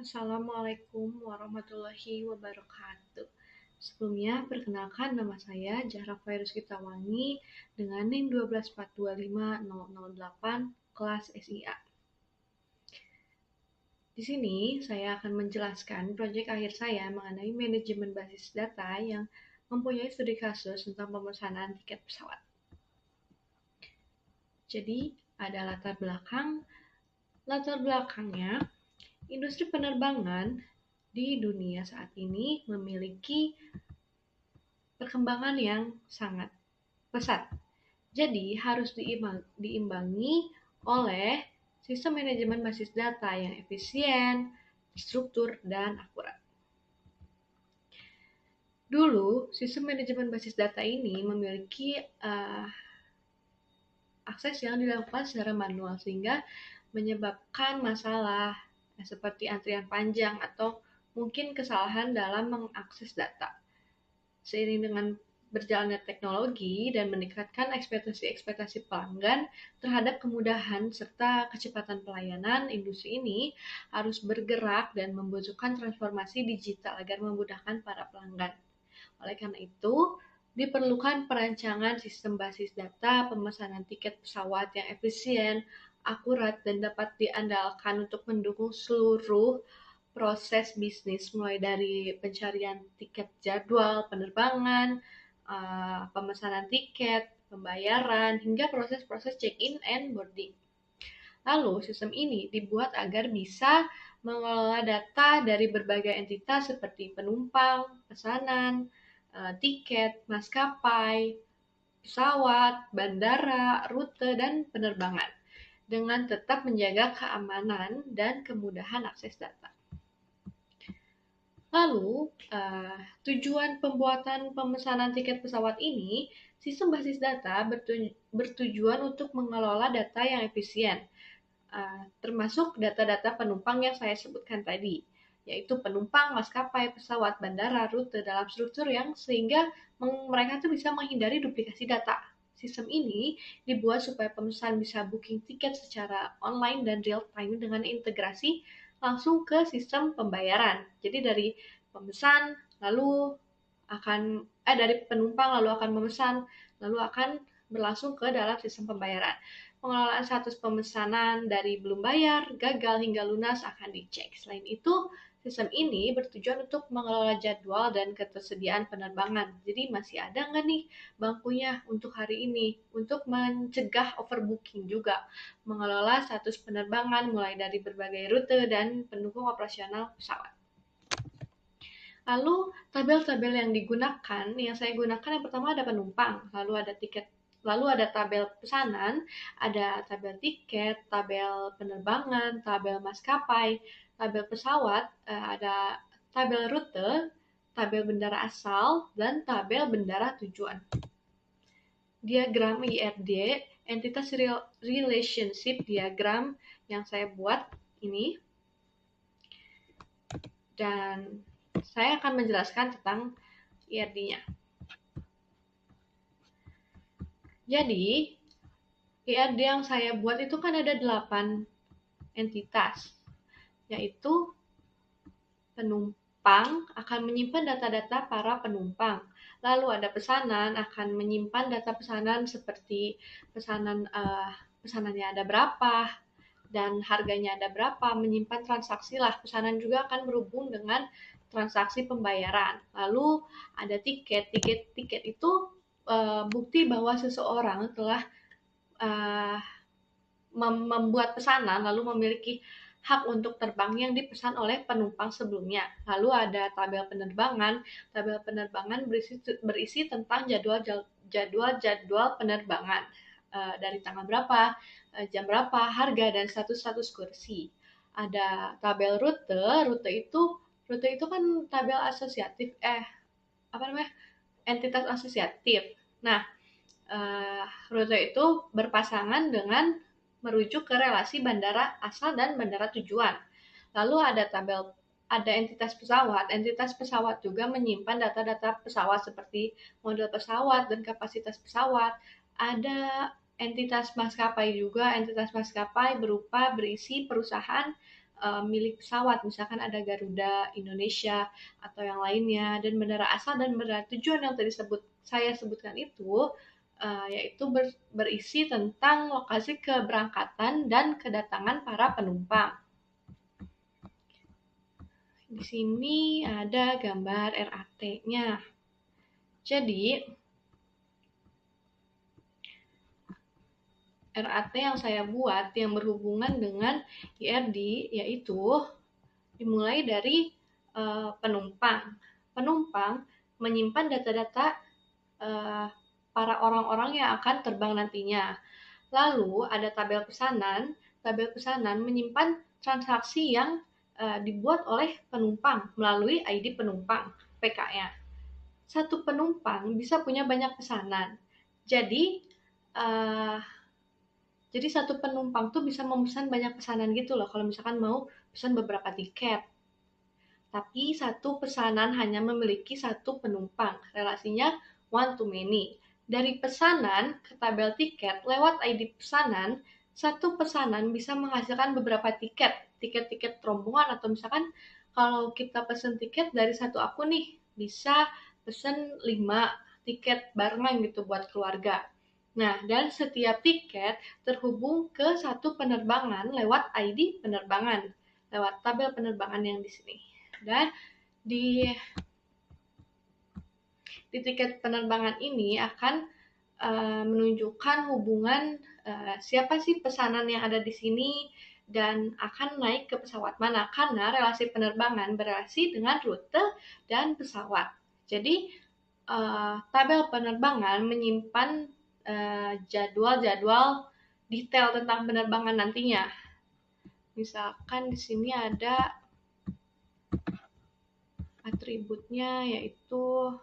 Assalamualaikum warahmatullahi wabarakatuh. Sebelumnya, perkenalkan nama saya Zahra Fairuz Gitawangi dengan NIM 124250008 kelas SIA. Di sini saya akan menjelaskan proyek akhir saya mengenai manajemen basis data yang mempunyai studi kasus tentang pemesanan tiket pesawat. Jadi, ada latar belakangnya, industri penerbangan di dunia saat ini memiliki perkembangan yang sangat pesat. Jadi harus diimbangi oleh sistem manajemen basis data yang efisien, terstruktur, dan akurat. Dulu, sistem manajemen basis data ini memiliki akses yang dilakukan secara manual sehingga menyebabkan masalah seperti antrian panjang atau mungkin kesalahan dalam mengakses data. Seiring dengan berjalannya teknologi dan meningkatkan ekspektasi pelanggan terhadap kemudahan serta kecepatan pelayanan, industri ini harus bergerak dan membutuhkan transformasi digital agar memudahkan para pelanggan. Oleh karena itu, diperlukan perancangan sistem basis data pemesanan tiket pesawat yang efisien, akurat, dan dapat diandalkan untuk mendukung seluruh proses bisnis mulai dari pencarian tiket jadwal penerbangan, pemesanan tiket, pembayaran, hingga proses-proses check-in and boarding. Lalu, sistem ini dibuat agar bisa mengelola data dari berbagai entitas seperti penumpang, pesanan, tiket, maskapai, pesawat, bandara, rute, dan penerbangan dengan tetap menjaga keamanan dan kemudahan akses data. Lalu, tujuan pembuatan pemesanan tiket pesawat ini, sistem basis data bertujuan untuk mengelola data yang efisien, termasuk data-data penumpang yang saya sebutkan tadi, yaitu penumpang, maskapai, pesawat, bandara, rute dalam struktur yang sehingga mereka tuh bisa menghindari duplikasi data. Sistem ini dibuat supaya pemesan bisa booking tiket secara online dan real time dengan integrasi langsung ke sistem pembayaran. Jadi dari pemesan lalu dari penumpang lalu akan memesan lalu akan berlangsung ke dalam sistem pembayaran. Pengelolaan status pemesanan dari belum bayar, gagal hingga lunas akan dicek. Selain itu, sistem ini bertujuan untuk mengelola jadwal dan ketersediaan penerbangan. Jadi masih ada nggak nih bangkunya untuk hari ini? Untuk mencegah overbooking juga. Mengelola status penerbangan mulai dari berbagai rute dan pendukung operasional pesawat. Lalu tabel-tabel yang digunakan, yang saya gunakan yang pertama ada penumpang, lalu ada tiket, lalu ada tabel pesanan, ada tabel tiket, tabel penerbangan, tabel maskapai, tabel pesawat, ada tabel rute, tabel bandara asal, dan tabel bandara tujuan. Diagram IRD, entitas relationship diagram yang saya buat ini. Dan saya akan menjelaskan tentang IRD-nya. Jadi, IRD yang saya buat itu kan ada 8 entitas, yaitu penumpang akan menyimpan data-data para penumpang. Lalu ada pesanan akan menyimpan data pesanan seperti pesanannya ada berapa dan harganya ada berapa, menyimpan transaksi lah. Pesanan juga akan berhubung dengan transaksi pembayaran. Lalu ada tiket itu bukti bahwa seseorang telah membuat pesanan lalu memiliki hak untuk terbang yang dipesan oleh penumpang sebelumnya. Lalu ada tabel penerbangan. Tabel penerbangan berisi tentang jadwal penerbangan dari tanggal berapa, jam berapa, harga, dan status kursi. Ada tabel rute. Rute itu kan tabel asosiatif, entitas asosiatif. Nah, rute itu berpasangan dengan merujuk ke relasi bandara asal dan bandara tujuan. Lalu ada entitas pesawat. Entitas pesawat juga menyimpan data-data pesawat seperti model pesawat dan kapasitas pesawat. Ada entitas maskapai juga. Entitas maskapai berisi perusahaan milik pesawat, misalkan ada Garuda Indonesia atau yang lainnya, dan bandara asal dan bandara tujuan yang tadi saya sebutkan itu yaitu berisi tentang lokasi keberangkatan dan kedatangan para penumpang. Di sini ada gambar RAT-nya. Jadi, RAT yang saya buat yang berhubungan dengan IRD yaitu dimulai dari penumpang. Penumpang menyimpan data-data para orang-orang yang akan terbang nantinya. Lalu ada tabel pesanan. Tabel pesanan menyimpan transaksi yang dibuat oleh penumpang melalui ID penumpang, PK-nya. Satu penumpang bisa punya banyak pesanan. Jadi satu penumpang tuh bisa memesan banyak pesanan gitu loh, kalau misalkan mau pesan beberapa tiket. Tapi satu pesanan hanya memiliki satu penumpang, relasinya one to many. Dari pesanan ke tabel tiket, lewat ID pesanan, satu pesanan bisa menghasilkan beberapa tiket, tiket-tiket rombongan, atau misalkan kalau kita pesen tiket dari satu akun nih, bisa pesen 5 tiket barengan gitu buat keluarga. Nah, dan setiap tiket terhubung ke satu penerbangan lewat ID penerbangan, lewat tabel penerbangan yang di sini. Dan di tiket penerbangan ini akan menunjukkan hubungan siapa sih pesanan yang ada di sini dan akan naik ke pesawat mana, karena relasi penerbangan berrelasi dengan rute dan pesawat. Jadi tabel penerbangan menyimpan jadwal-jadwal detail tentang penerbangan nantinya. Misalkan di sini ada atributnya yaitu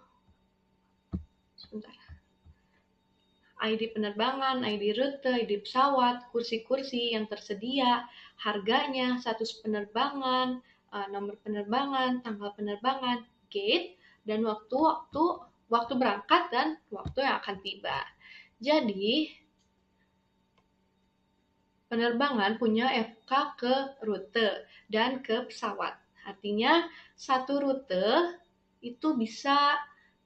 ID penerbangan, ID rute, ID pesawat, kursi-kursi yang tersedia, harganya, status penerbangan, nomor penerbangan, tanggal penerbangan, gate, dan waktu berangkat dan waktu yang akan tiba. Jadi, penerbangan punya FK ke rute dan ke pesawat. Artinya, satu rute itu bisa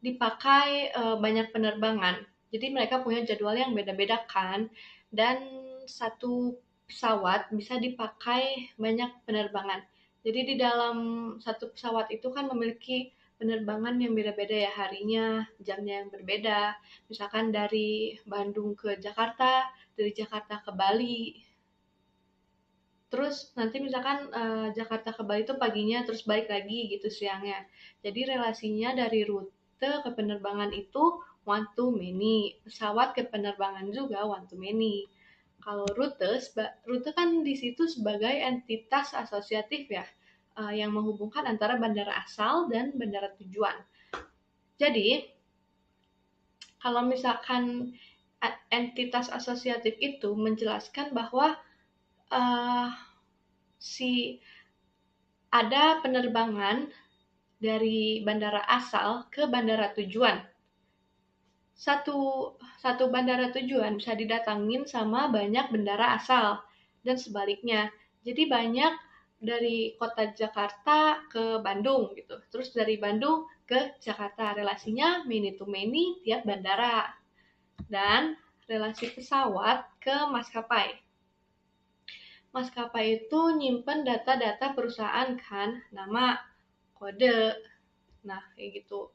dipakai banyak penerbangan. Jadi mereka punya jadwal yang beda-beda kan. Dan satu pesawat bisa dipakai banyak penerbangan. Jadi di dalam satu pesawat itu kan memiliki penerbangan yang beda-beda ya harinya, jamnya yang berbeda. Misalkan dari Bandung ke Jakarta, dari Jakarta ke Bali. Terus nanti misalkan Jakarta ke Bali itu paginya terus balik lagi gitu siangnya. Jadi relasinya dari rute ke penerbangan itu one to many. Pesawat ke penerbangan juga one to many. Kalau rute kan di situ sebagai entitas asosiatif ya, yang menghubungkan antara bandara asal dan bandara tujuan. Jadi, kalau misalkan entitas asosiatif itu menjelaskan bahwa ada penerbangan dari bandara asal ke bandara tujuan. Satu bandara tujuan bisa didatangin sama banyak bandara asal dan sebaliknya. Jadi banyak dari kota Jakarta ke Bandung gitu. Terus dari Bandung ke Jakarta, relasinya many to many tiap bandara. Dan relasi pesawat ke maskapai. Maskapai itu nyimpen data-data perusahaan kan, nama, kode, nah kayak gitu.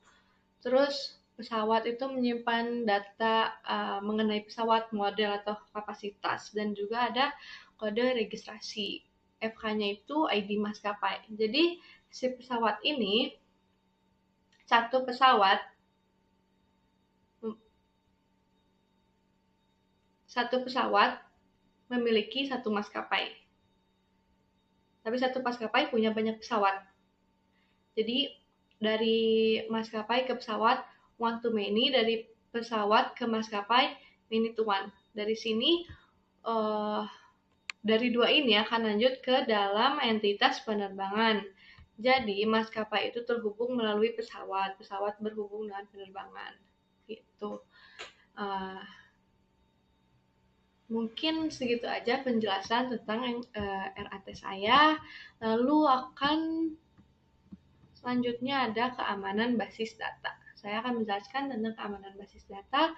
Terus pesawat itu menyimpan data mengenai pesawat, model atau kapasitas, dan juga ada kode registrasi. FK-nya itu ID maskapai. Jadi si pesawat ini, satu pesawat memiliki satu maskapai. Tapi satu maskapai punya banyak pesawat. Jadi dari maskapai ke pesawat one to many, dari pesawat ke maskapai many to one. Dari sini dari dua ini akan lanjut ke dalam entitas penerbangan. Jadi maskapai itu terhubung melalui pesawat, pesawat berhubung dengan penerbangan. Gitu. Mungkin segitu aja penjelasan tentang RAT saya. Lalu akan selanjutnya ada keamanan basis data. Saya akan menjelaskan tentang keamanan basis data.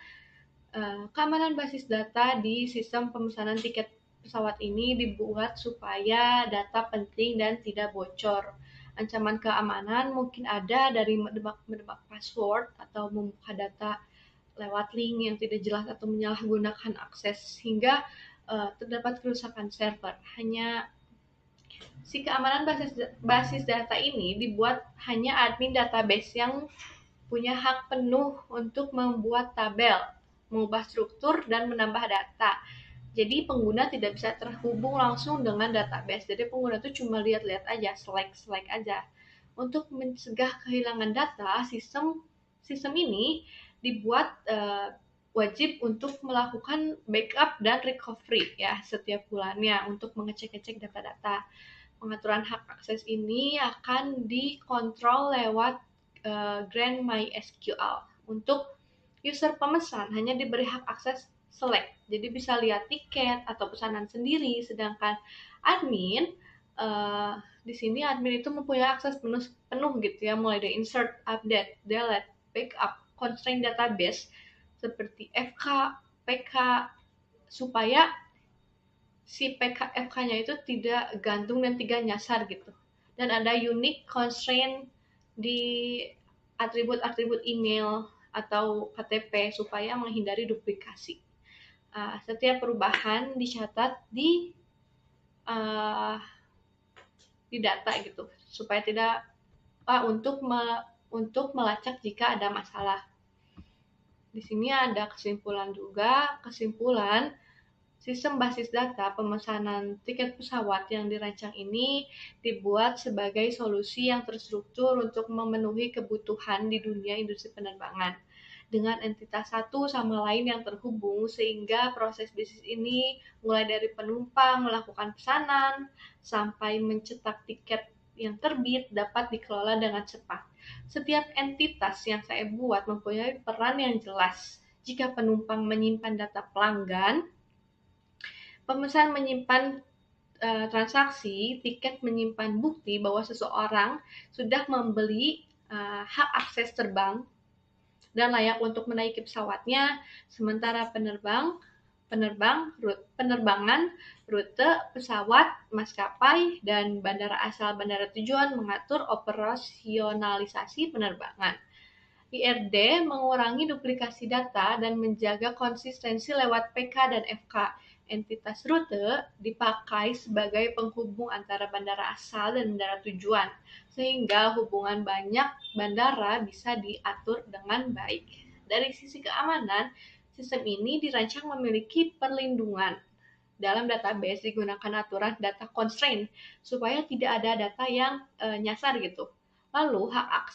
Keamanan basis data di sistem pemesanan tiket pesawat ini dibuat supaya data penting dan tidak bocor. Ancaman keamanan mungkin ada dari menebak password atau membuka data lewat link yang tidak jelas atau menyalahgunakan akses hingga terdapat kerusakan server. Hanya si keamanan basis data ini dibuat hanya admin database yang punya hak penuh untuk membuat tabel, mengubah struktur, dan menambah data. Jadi pengguna tidak bisa terhubung langsung dengan database. Jadi pengguna itu cuma lihat-lihat aja, select aja. Untuk mencegah kehilangan data, sistem ini dibuat wajib untuk melakukan backup dan recovery ya setiap bulannya untuk mengecek-ngecek data-data. Pengaturan hak akses ini akan dikontrol lewat Grand MySQL. Untuk user pemesan hanya diberi hak akses select, jadi bisa lihat tiket atau pesanan sendiri, sedangkan admin di sini admin itu mempunyai akses penuh gitu ya, mulai dari insert, update, delete, backup, constraint database seperti FK, PK, supaya si PKFK-nya itu tidak gantung dan tidak nyasar gitu. Dan ada unique constraint di atribut-atribut email atau KTP supaya menghindari duplikasi. Setiap perubahan dicatat uh, di data gitu supaya tidak untuk melacak jika ada masalah. Di sini ada kesimpulan juga. Kesimpulan, sistem basis data pemesanan tiket pesawat yang dirancang ini dibuat sebagai solusi yang terstruktur untuk memenuhi kebutuhan di dunia industri penerbangan dengan entitas satu sama lain yang terhubung, sehingga proses bisnis ini mulai dari penumpang melakukan pesanan sampai mencetak tiket yang terbit dapat dikelola dengan cepat. Setiap entitas yang saya buat mempunyai peran yang jelas. Jika penumpang menyimpan data pelanggan, pemesan menyimpan transaksi, tiket menyimpan bukti bahwa seseorang sudah membeli hak akses terbang dan layak untuk menaiki pesawatnya, sementara penerbangan, rute pesawat, maskapai, dan bandara asal bandara tujuan mengatur operasionalisasi penerbangan. IRD mengurangi duplikasi data dan menjaga konsistensi lewat PK dan FK. Entitas rute dipakai sebagai penghubung antara bandara asal dan bandara tujuan, sehingga hubungan banyak bandara bisa diatur dengan baik. Dari sisi keamanan, sistem ini dirancang memiliki perlindungan. Dalam database digunakan aturan data constraint supaya tidak ada data yang nyasar gitu. Lalu hak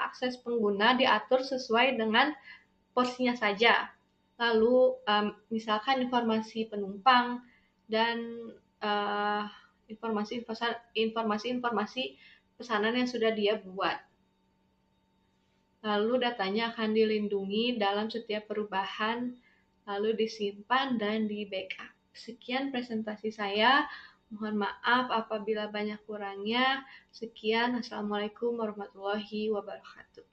akses pengguna diatur sesuai dengan porsinya saja. Lalu misalkan informasi penumpang dan informasi pesanan yang sudah dia buat. Lalu datanya akan dilindungi dalam setiap perubahan, lalu disimpan dan di backup. Sekian presentasi saya. Mohon maaf apabila banyak kurangnya. Sekian, Assalamualaikum warahmatullahi wabarakatuh.